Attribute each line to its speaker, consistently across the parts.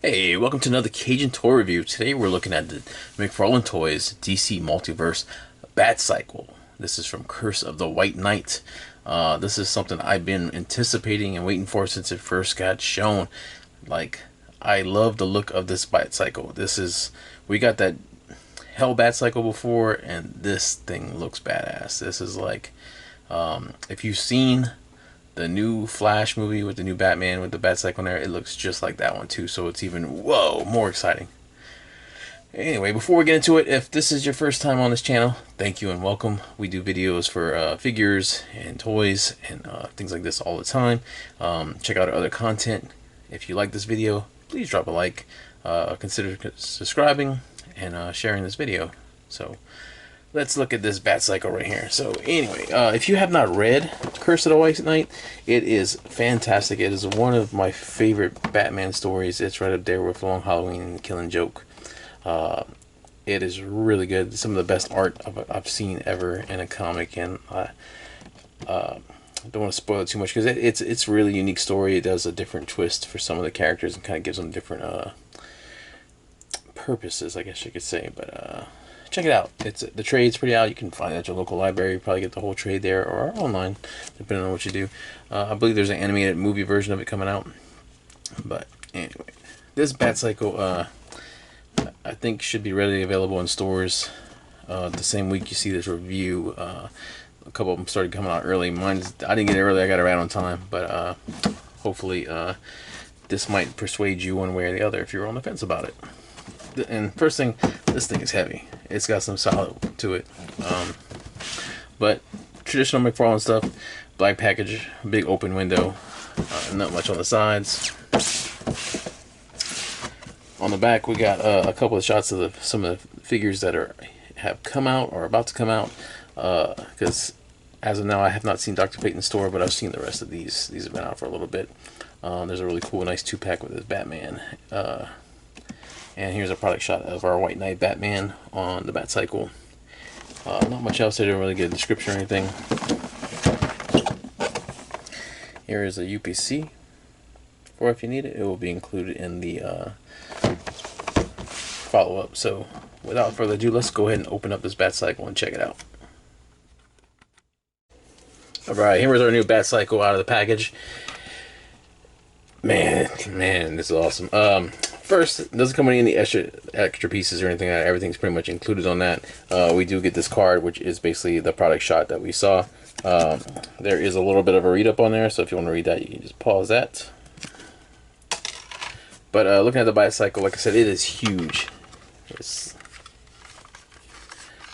Speaker 1: Hey, welcome to another Cajun Toy Review. Today we're looking at the McFarlane Toys DC Multiverse Batcycle. This is from Curse of the White Knight. This is something I've been anticipating and waiting for since it first got shown. Like, I love the look of this Batcycle. We got that Hell Batcycle before, and this thing looks badass. This is like, if you've seen the new Flash movie with the new Batman with the Batcycle in there, it looks just like that one too, so it's even more exciting. Anyway, before we get into it, if this is your first time on this channel, thank you and welcome. We do videos for figures and toys and things like this all the time. Check out our other content. If you like this video, please drop a like, consider subscribing and sharing this video. So let's look at this Batcycle right here. So anyway, if you have not read Curse of the White Knight, it is fantastic. It is one of my favorite Batman stories. It's right up there with Long Halloween and Killing Joke. It is really good. Some of the best art I've seen ever in a comic, and I don't want to spoil it too much because it's a really unique story. It does a different twist for some of the characters and kind of gives them different purposes, I guess you could say. But check it out. The trade's pretty out. You can find it at your local library. Probably get the whole trade there or online, depending on what you do. I believe there's an animated movie version of it coming out. But anyway, this Batcycle, I think, should be readily available in stores the same week you see this review. A couple of them started coming out early. I didn't get it early. I got it right on time. But hopefully, this might persuade you one way or the other if you're on the fence about it. And first thing, this thing is heavy. It's got some solid to it, but traditional McFarlane stuff. Black package, big open window, not much on the sides. On the back, we got a couple of shots of some of the figures that have come out or about to come out. Because as of now, I have not seen Dr. Peyton's store, but I've seen the rest of these. These have been out for a little bit. There's a really cool, nice 2-pack with this Batman. And here's a product shot of our White Knight Batman on the Batcycle. Not much else. I didn't really get a description or anything. Here is a UPC, or if you need it, it will be included in the follow-up. So without further ado, let's go ahead and open up this Batcycle and check it out. Alright, here is our new Batcycle out of the package. Man, this is awesome. First, it doesn't come with any extra pieces or anything like that. Everything's pretty much included on that. We do get this card, which is basically the product shot that we saw. There is a little bit of a read-up on there, so if you want to read that, you can just pause that. But looking at the Batcycle, like I said, it is huge.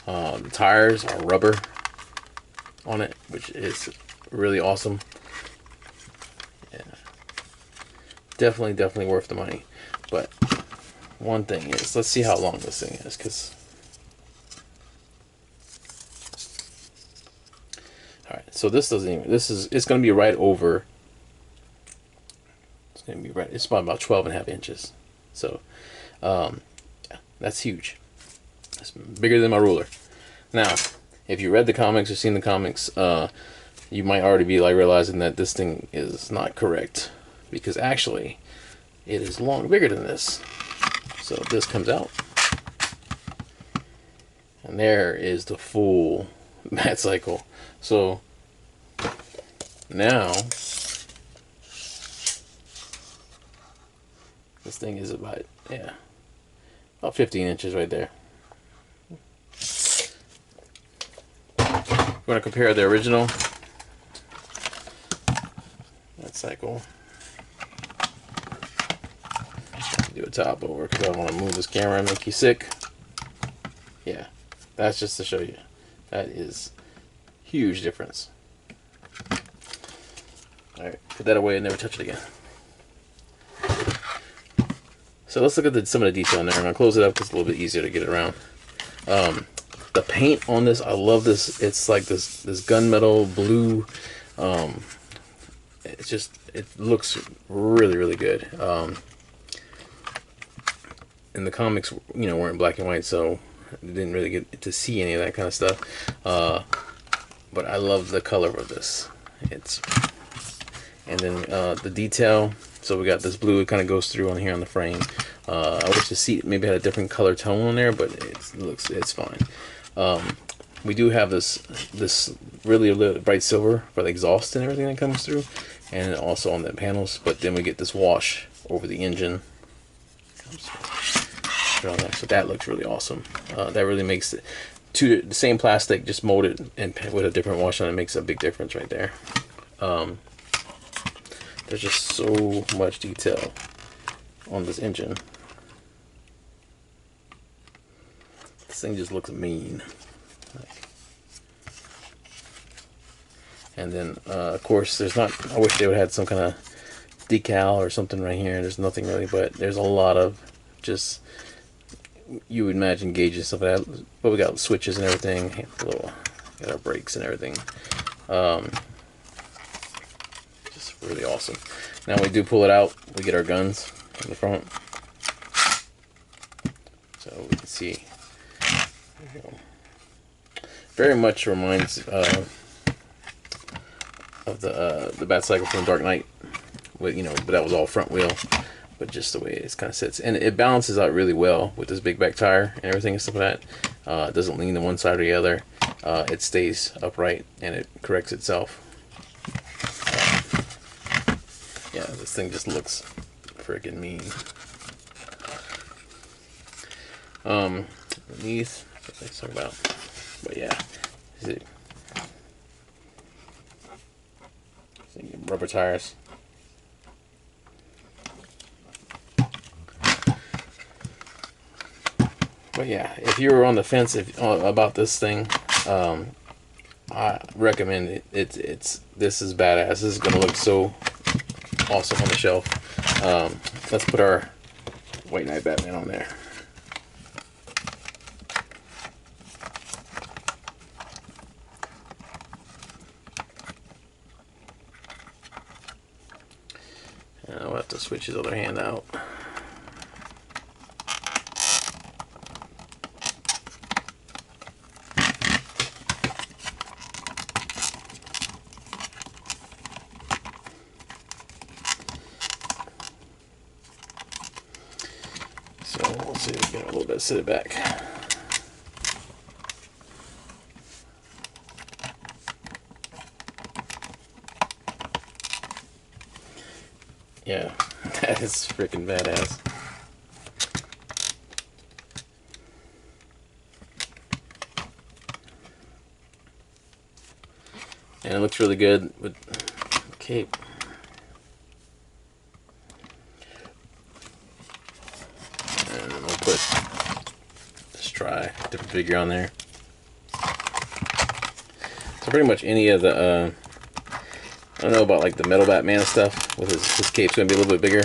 Speaker 1: The tires are rubber on it, which is really awesome. Yeah. Definitely worth the money. But one thing is, let's see how long this thing is, because alright, so this doesn't even, it's gonna be right over, it's about 12.5 inches. So that's huge. That's bigger than my ruler. Now, if you read the comics or seen the comics, you might already be like realizing that this thing is not correct, because actually it is bigger than this. So this comes out, and there is the full Batcycle. So now this thing is about 15 inches right there. We're going to compare the original Batcycle. Do a top over because I don't want to move this camera and make you sick. Yeah, that's just to show you. That is huge difference. Alright, put that away and never touch it again. So let's look at some of the detail in there. I'm going to close it up because it's a little bit easier to get it around. The paint on this, I love this. It's like this gunmetal blue. It looks really good. In the comics, we're in black and white, so I didn't really get to see any of that kind of stuff. But I love the color of this. And then the detail, So we got this blue. It kind of goes through on here on the frame. I wish the seat maybe had a different color tone on there, but it's fine. We do have this really bright silver for the exhaust and everything that comes through, and also on the panels. But then we get this wash over the engine. So that looks really awesome. That really makes it the same plastic, just molded and with a different wash on it, makes a big difference right there. There's just so much detail on this engine. This thing just looks mean. And then of course there's not, I wish they would have had some kind of decal or something right here. There's nothing really, but there's a lot of just, you would imagine gauges and stuff like that. But we got switches and everything, got our brakes and everything. Just really awesome. Now we do pull it out, we get our guns in the front, so we can see. There we go. Very much reminds of the Batcycle from Dark Knight, with, but that was all front wheel. But just the way it kind of sits, and it balances out really well with this big back tire and everything and stuff like that. It doesn't lean to one side or the other. It stays upright and it corrects itself. Yeah, this thing just looks freaking mean. Underneath, what they talk about, but yeah, see, rubber tires. But yeah, if you were on the fence about this thing, I recommend it. This is badass. This is gonna look so awesome on the shelf. Let's put our White Knight Batman on there. And I'll have to switch his other hand out. So we'll see if we can get a little bit, sit it back. Yeah, that is freaking badass. And it looks really good with the cape. And then we'll put, let's try a different figure on there. So pretty much any of the, I don't know about like the metal Batman stuff, with his cape's going to be a little bit bigger.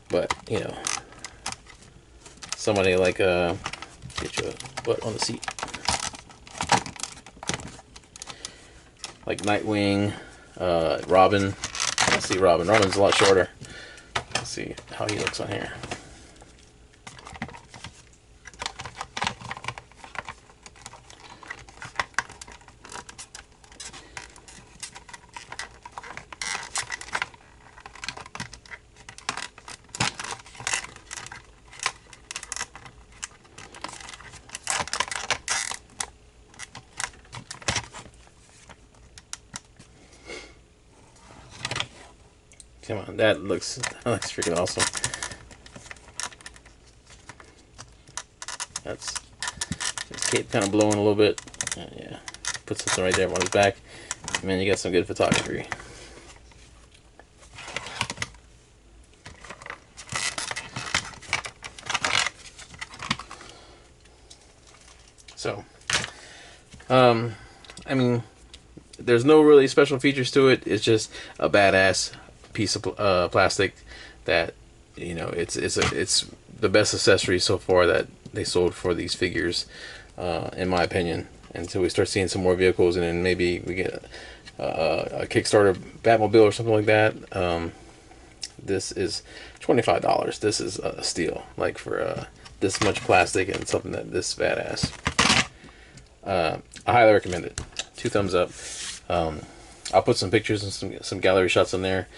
Speaker 1: But, somebody like, get you a butt on the seat. Like Nightwing, Robin. Let's see Robin. Robin's a lot shorter. Let's see how he looks on here. Come on, that looks freaking awesome. That's his cape kind of blowing a little bit. Yeah, put something right there on his back. Man, you got some good photography. So, I mean, there's no really special features to it. It's just a badass piece of plastic that, it's the best accessory so far that they sold for these figures, in my opinion. Until we start seeing some more vehicles, and then maybe we get a Kickstarter Batmobile or something like that. This is $25. This is a steal, like for this much plastic and something that this badass. I highly recommend it. 2 thumbs up. I'll put some pictures and some gallery shots in there,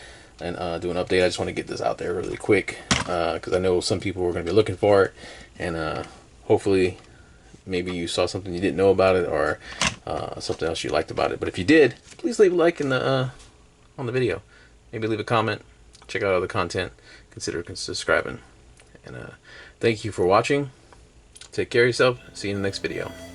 Speaker 1: and do an update. I just want to get this out there really quick, because I know some people were going to be looking for it, and hopefully maybe you saw something you didn't know about it, or something else you liked about it. But if you did, please leave a like in the on the video. Maybe leave a comment. Check out other content. Consider subscribing. And thank you for watching. Take care of yourself. See you in the next video.